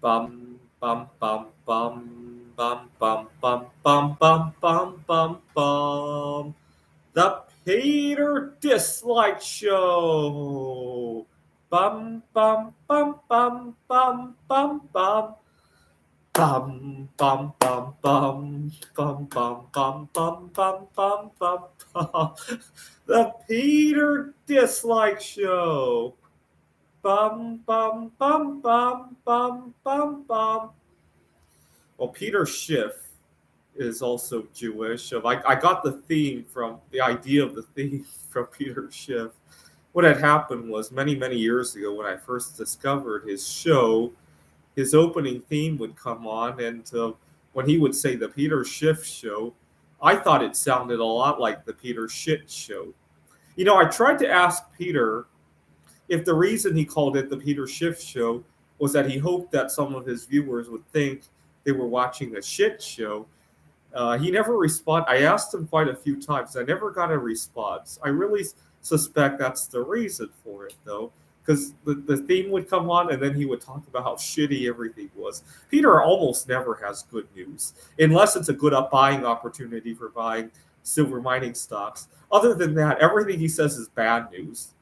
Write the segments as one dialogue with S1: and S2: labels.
S1: Bum bum bum bum bum bum bum bum bum bum bum bum. The Peter Dislike Show. Bum bum bum bum bum bum bum. Bum bum bum bum bum bum bum bum bum bum bum bum. The Peter Dislike Show. Bum bum bum bum bum bum bum. Well, Peter Schiff is also Jewish. I got the theme from the idea of the theme from Peter Schiff. What had happened was many years ago when I first discovered his show, his opening theme would come on, and when he would say the Peter Schiff Show, I thought it sounded a lot like the Peter Shit Show. You know, I tried to ask Peter if the reason he called it the Peter Schiff Show was that he hoped that some of his viewers would think they were watching a shit show. He never responded. I asked him quite a few times. I never got a response. I really suspect that's the reason for it, though, because the theme would come on and then he would talk about how shitty everything was. Peter almost never has good news, unless it's a good buying opportunity for buying silver mining stocks. Other than that, everything he says is bad news,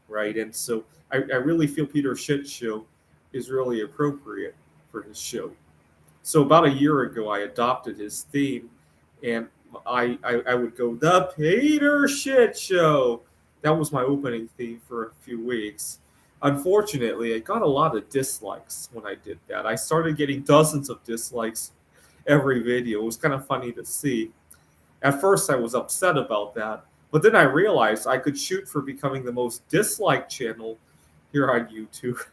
S1: right? And so I really feel Peter's shit show is really appropriate for his show. So about a year ago, I adopted his theme, and I would go the Peter Shit Show. That was my opening theme for a few weeks. Unfortunately, I got a lot of dislikes when I did that. I started getting dozens of dislikes every video. It was kind of funny to see. At first, I was upset about that, but then I realized I could shoot for becoming the most disliked channel here on YouTube.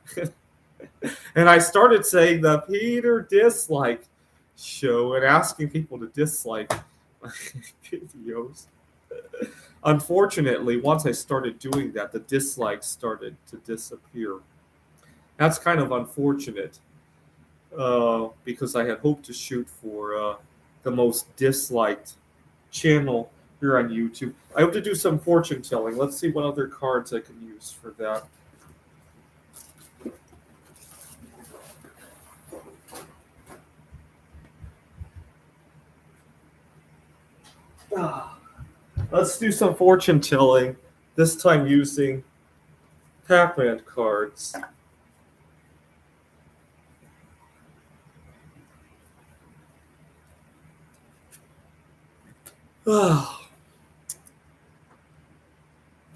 S1: And I started saying the Peter Dislike Show and asking people to dislike my videos. Unfortunately, once I started doing that, the dislikes started to disappear. That's kind of unfortunate because I had hoped to shoot for the most disliked channel here on YouTube. I hope to do some fortune telling. Let's see what other cards I can use for that. Let's do some fortune telling, this time using Pac-Man cards.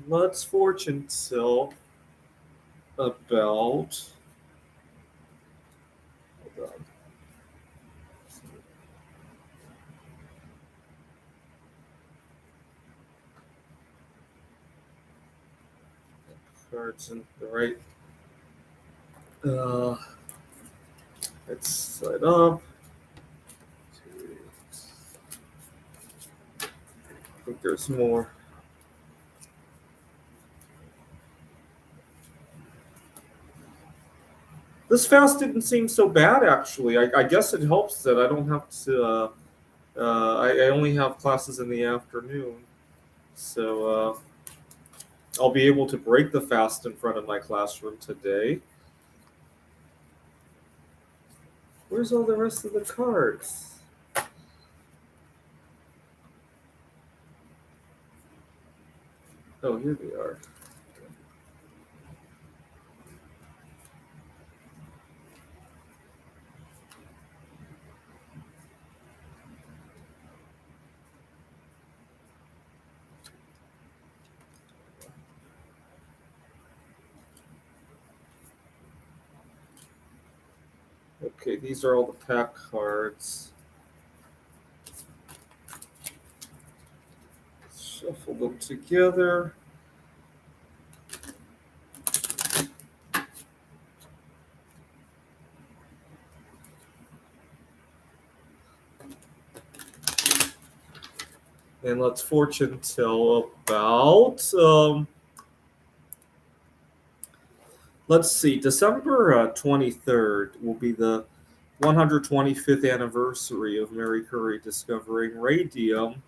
S1: Let's fortune tell about. Hold on. Cards in the right. Let's set up. I think there's more. This fast didn't seem so bad, actually. I guess it helps that I don't have to. I only have classes in the afternoon, so I'll be able to break the fast in front of my classroom today. Where's all the rest of the cards? Oh, here they are. Okay, these are all the pack cards. Shuffle them together. And let's fortune tell about, let's see, December 23rd will be the 125th anniversary of Mary Curie discovering radium.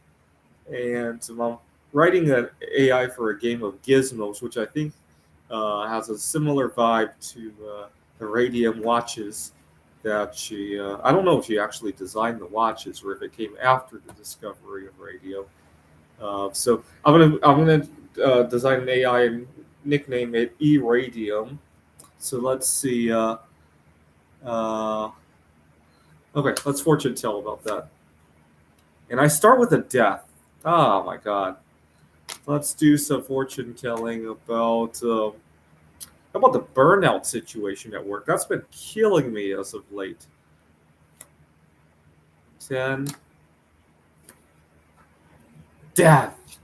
S1: And I'm writing an AI for a game of gizmos, which I think has a similar vibe to the radium watches. that she. I don't know if she actually designed the watches or if it came after the discovery of radio. So I'm gonna design an AI and nickname it E-Radium. So let's see. Uh, okay, let's fortune tell about that. And I start with a death. Oh my god. Let's do some fortune telling about the burnout situation at work. That's been killing me as of late. 10. Death.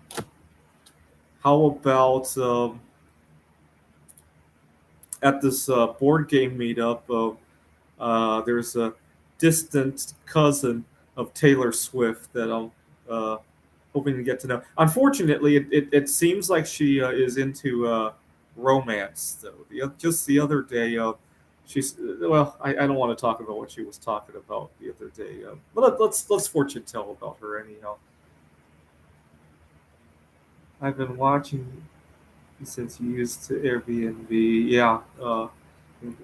S1: How about at this board game meetup? There's a distant cousin of Taylor Swift that I'm hoping to get to know. Unfortunately, it seems like she is into romance, though. Just the other day, she's well. I don't want to talk about what she was talking about the other day. But let's fortune tell about her anyhow. I've been watching since you used to Airbnb. Yeah,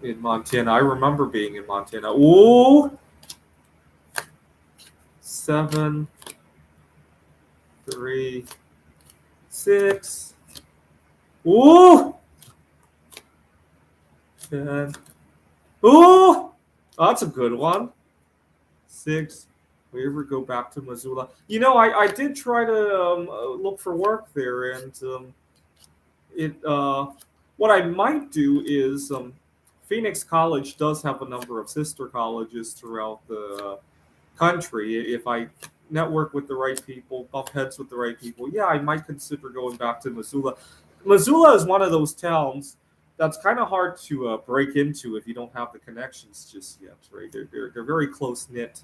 S1: in Montana. I remember being in Montana. Ooh, 7, 3, 6. Ooh, 10. Ooh, oh, that's a good one. 6. We ever go back to Missoula? I did try to look for work there, and it what I might do is Phoenix College does have a number of sister colleges throughout the country. If I network with the right people, bump heads with the right people, yeah, I might consider going back to Missoula. Missoula is one of those towns that's kind of hard to break into if you don't have the connections just yet, right? They're very close knit.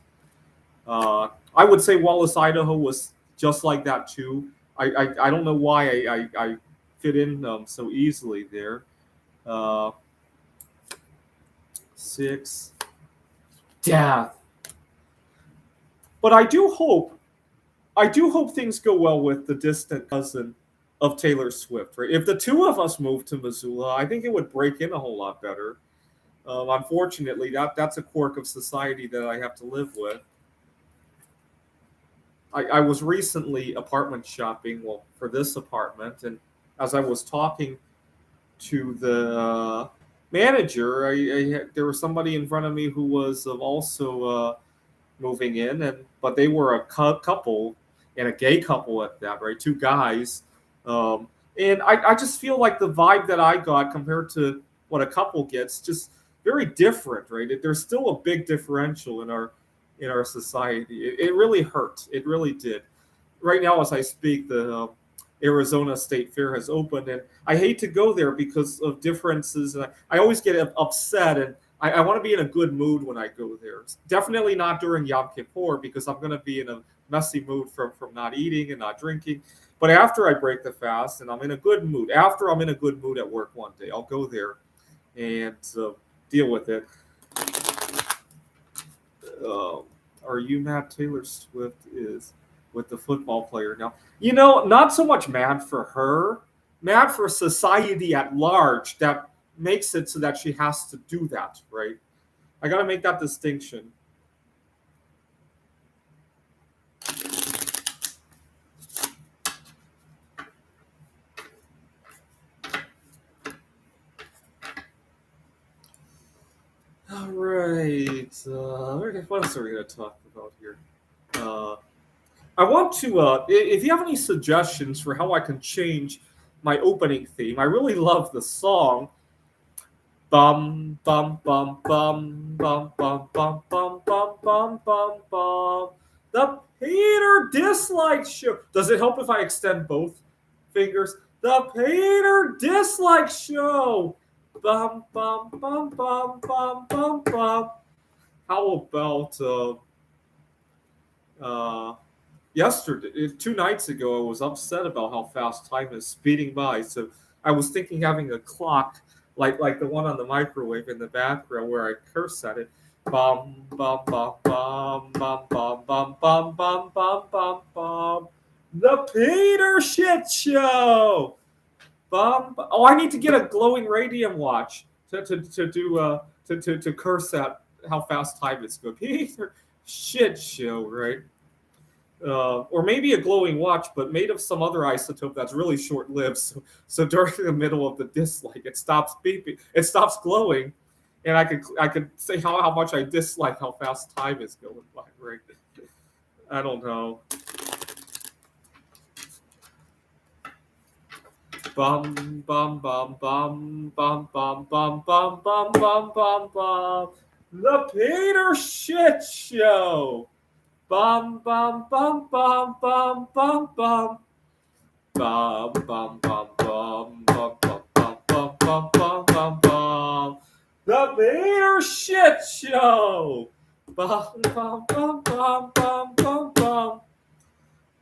S1: I would say Wallace, Idaho was just like that too. I don't know why I fit in so easily there. 6. Death. But I do hope things go well with the distant cousin of Taylor Swift. Right? If the two of us moved to Missoula, I think it would break in a whole lot better. Unfortunately, that's a quirk of society that I have to live with. I was recently apartment shopping, well, for this apartment, and as I was talking to the manager, there was somebody in front of me who was also moving in, but they were a couple and a gay couple at that, right? Two guys, and I just feel like the vibe that I got compared to what a couple gets just very different, right? There's still a big differential in our society. It really hurt. It really did. Right now, as I speak, the Arizona State Fair has opened, and I hate to go there because of differences. And I always get upset, and I want to be in a good mood when I go there. Definitely not during Yom Kippur because I'm going to be in a messy mood from not eating and not drinking. But after I break the fast and I'm in a good mood, after I'm in a good mood at work one day, I'll go there and deal with it. Uh, are you mad Taylor Swift is with the football player now? Not so much mad for her, mad for society at large that makes it so that she has to do that, right? I got to make that distinction. All right. What else are we going to talk about here? I want to, if you have any suggestions for how I can change my opening theme, I really love the song. Bum bum bum bum bum bum bum bum bum bum bum bum. The Peter Dislike Show. Does it help if I extend both fingers? The Peter Dislike Show. Bum bum bum bum bum bum bum. How about uh, yesterday, 2 nights ago, I was upset about how fast time is speeding by. So I was thinking having a clock like the one on the microwave in the background where I curse at it. Bum bum bum bum bum bum bum bum bum bum bum bum. The Peter Shit Show. Oh, I need to get a glowing radium watch to do to curse at how fast time is going. Peter shit show, right? Or maybe a glowing watch, but made of some other isotope that's really short-lived. So during the middle of the dislike, it stops beeping, it stops glowing, and I could say how much I dislike how fast time is going by. Right? I don't know. Bum bum bum bum bum bum bum bum bum bum bum bum. The Peter Shit Show. Bum bum bum bum bum bum bum. Bum bum bum bum bum bum bum bum bum bum bum bum. The Peter Shit Show. Bum bum bum bum bum bum bum.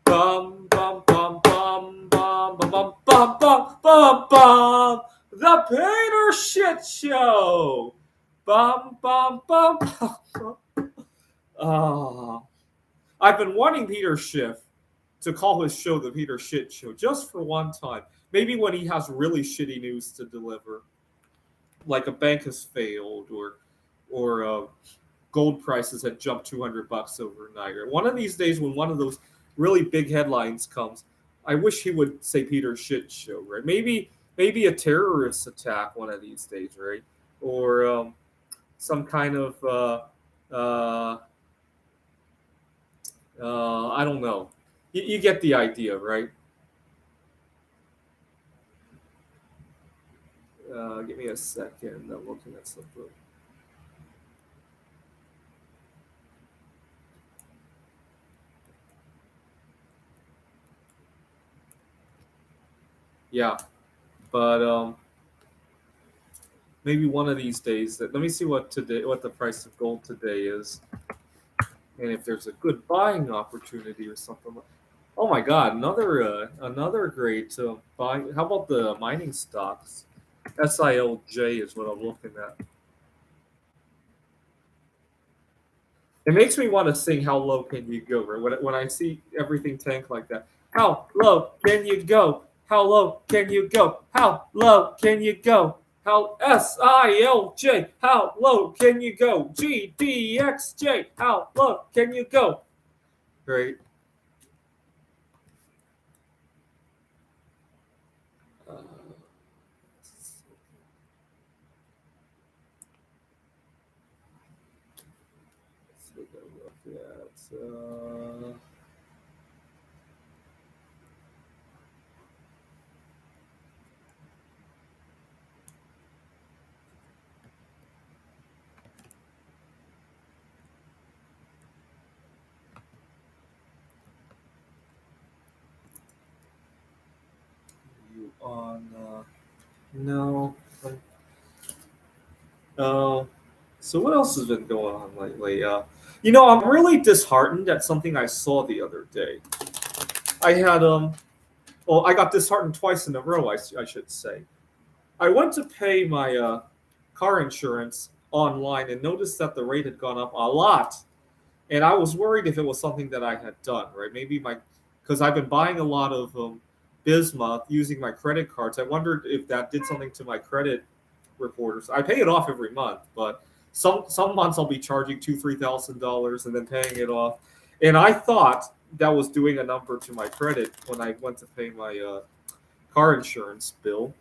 S1: Bum bum bum bum bum bum bum bum bum bum. The Peter Shit Show. Bum bum bum bum. Ah, I've been wanting Peter Schiff to call his show the Peter Shit Show just for one time. Maybe when he has really shitty news to deliver, like a bank has failed, or gold prices had jumped $200 overnight, or one of these days when one of those really big headlines comes. I wish he would say Peter Shit Show, right? Maybe a terrorist attack one of these days, right? Or some kind of I don't know. You get the idea, right? Give me a second. I'm looking at something. Yeah, but maybe one of these days. Let me see what the price of gold today is, and if there's a good buying opportunity or something. Oh my God, another great buying. How about the mining stocks? SILJ is what I'm looking at. It makes me want to sing "How Low Can You Go?" Right? When I see everything tank like that, how low can you go? How low can you go? How low can you go? How SILJ? How low can you go? GDXJ? How low can you go? Right. Uh, let's look at you on. No. Uh, so what else has been going on lately? I'm really disheartened at something I saw the other day. I had well, I got disheartened twice in a row. I should say. I went to pay my car insurance online and noticed that the rate had gone up a lot, and I was worried if it was something that I had done right. Maybe because I've been buying a lot of Bismuth using my credit cards. I wondered if that did something to my credit reporters. I pay it off every month, but some months I'll be charging $2,000-3,000 and then paying it off. And I thought that was doing a number to my credit when I went to pay my car insurance bill.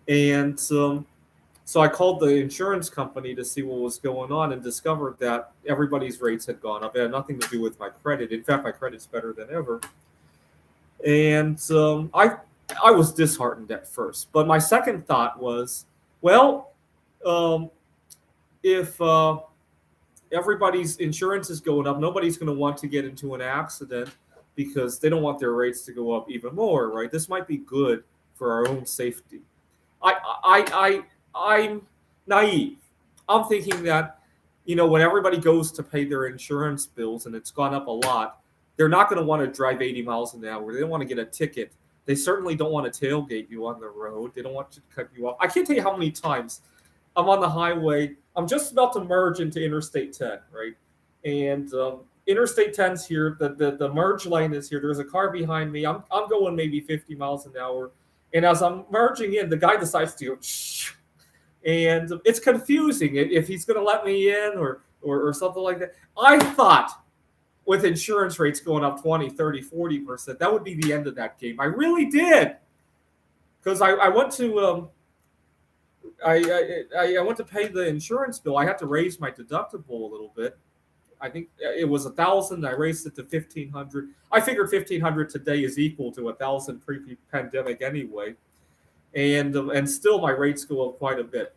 S1: And so I called the insurance company to see what was going on and discovered that everybody's rates had gone up. It had nothing to do with my credit. In fact, my credit's better than ever. And I was disheartened at first, but my second thought was, well, um, if everybody's insurance is going up, nobody's going to want to get into an accident because they don't want their rates to go up even more, right? This might be good for our own safety. I'm naive. I'm thinking that, when everybody goes to pay their insurance bills and it's gone up a lot, they're not going to want to drive 80 miles an hour. They don't want to get a ticket. They certainly don't want to tailgate you on the road. They don't want to cut you off. I can't tell you how many times I'm on the highway. I'm just about to merge into Interstate 10, right? And Interstate 10's here. The merge lane is here. There's a car behind me. I'm going maybe 50 miles an hour. And as I'm merging in, the guy decides to go, shh. and it's confusing if he's going to let me in or something like that. I thought with insurance rates going up 20, 30, 40%, that would be the end of that game. I really did. Because I went to I went to pay the insurance bill. I had to raise my deductible a little bit. I think it was 1,000. I raised it to 1,500. I figured 1,500 today is equal to 1,000 pre-pandemic anyway, and still my rates go up quite a bit,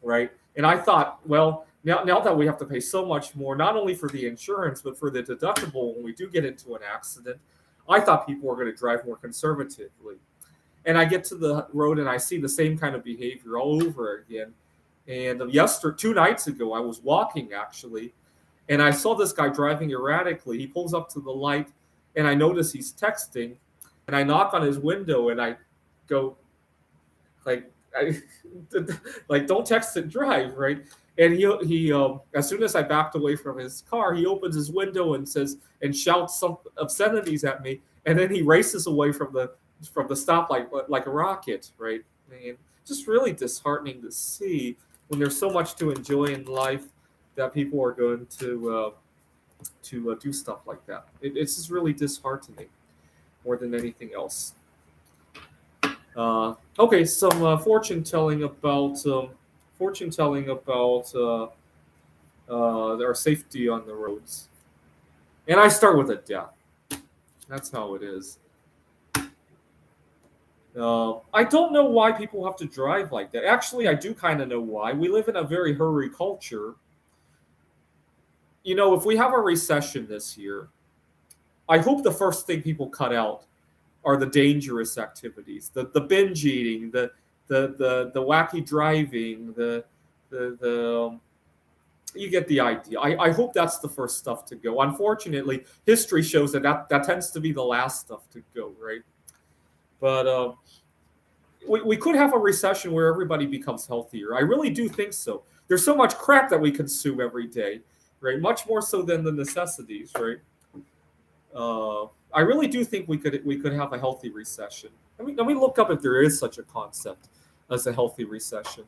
S1: right? And I thought, well, now that we have to pay so much more, not only for the insurance but for the deductible when we do get into an accident, I thought people were going to drive more conservatively. And I get to the road and I see the same kind of behavior all over again. And 2 nights ago, I was walking actually, and I saw this guy driving erratically. He pulls up to the light, and I notice he's texting, and I knock on his window, and I go, like, like, don't text and drive, right? And he as soon as I backed away from his car, he opens his window and says and shouts some obscenities at me, and then he races away from the stoplight like a rocket, right? And just really disheartening to see when there's so much to enjoy in life that people are going to do stuff like that. It's just really disheartening more than anything else. Okay, some fortune telling about our safety on the roads, and I start with a death. That's how it is. I don't know why people have to drive like that. Actually, I do kind of know why. We live in a very hurry culture. If we have a recession this year, I hope the first thing people cut out are the dangerous activities, the binge eating, the wacky driving, the you get the idea. I hope that's the first stuff to go. Unfortunately, history shows that tends to be the last stuff to go, right? But we could have a recession where everybody becomes healthier. I really do think so. There's so much crap that we consume every day, right? Much more so than the necessities, right? I really do think we could have a healthy recession. Let me look up if there is such a concept as a healthy recession.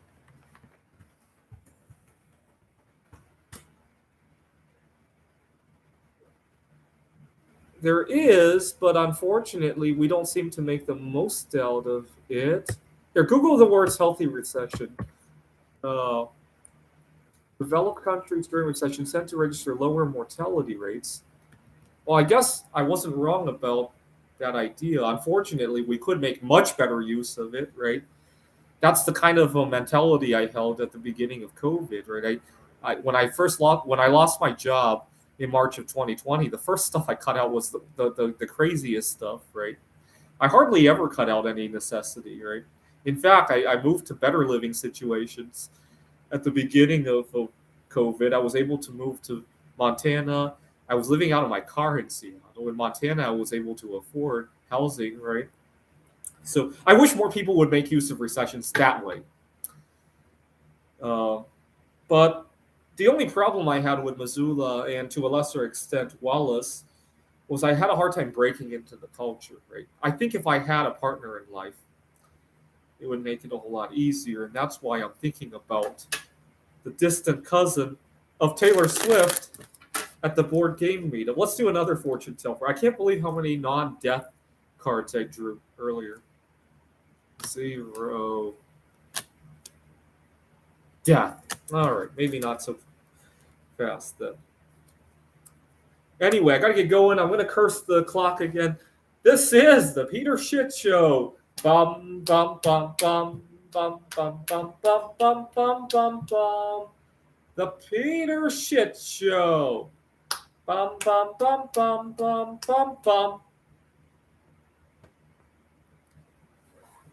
S1: There is, but unfortunately, we don't seem to make the most out of it. Here, Google the words healthy recession. Uh, Developed countries during recession tend to register lower mortality rates. Well, I guess I wasn't wrong about that idea. Unfortunately, we could make much better use of it, right? That's the kind of mentality I held at the beginning of COVID, right? When I lost my job in March of 2020, the first stuff I cut out was the craziest stuff, right? I hardly ever cut out any necessity, right? In fact, I moved to better living situations at the beginning of COVID. I was able to move to Montana. I was living out of my car in Seattle. In Montana, I was able to afford housing, right? So I wish more people would make use of recessions that way. But the only problem I had with Missoula and to a lesser extent Wallace was I had a hard time breaking into the culture, right? I think if I had a partner in life, it would make it a whole lot easier. And that's why I'm thinking about the distant cousin of Taylor Swift at the board game meetup. Let's do another fortune teller. I can't believe how many non-death cards I drew earlier. 0. Death. All right, maybe not so fast then. Anyway, I gotta get going. I'm gonna curse the clock again. This is the Peter Shit Show. Bum bum bum bum bum bum bum bum bum bum bum bum. The Peter Shit Show. Bum bum bum bum bum bum bum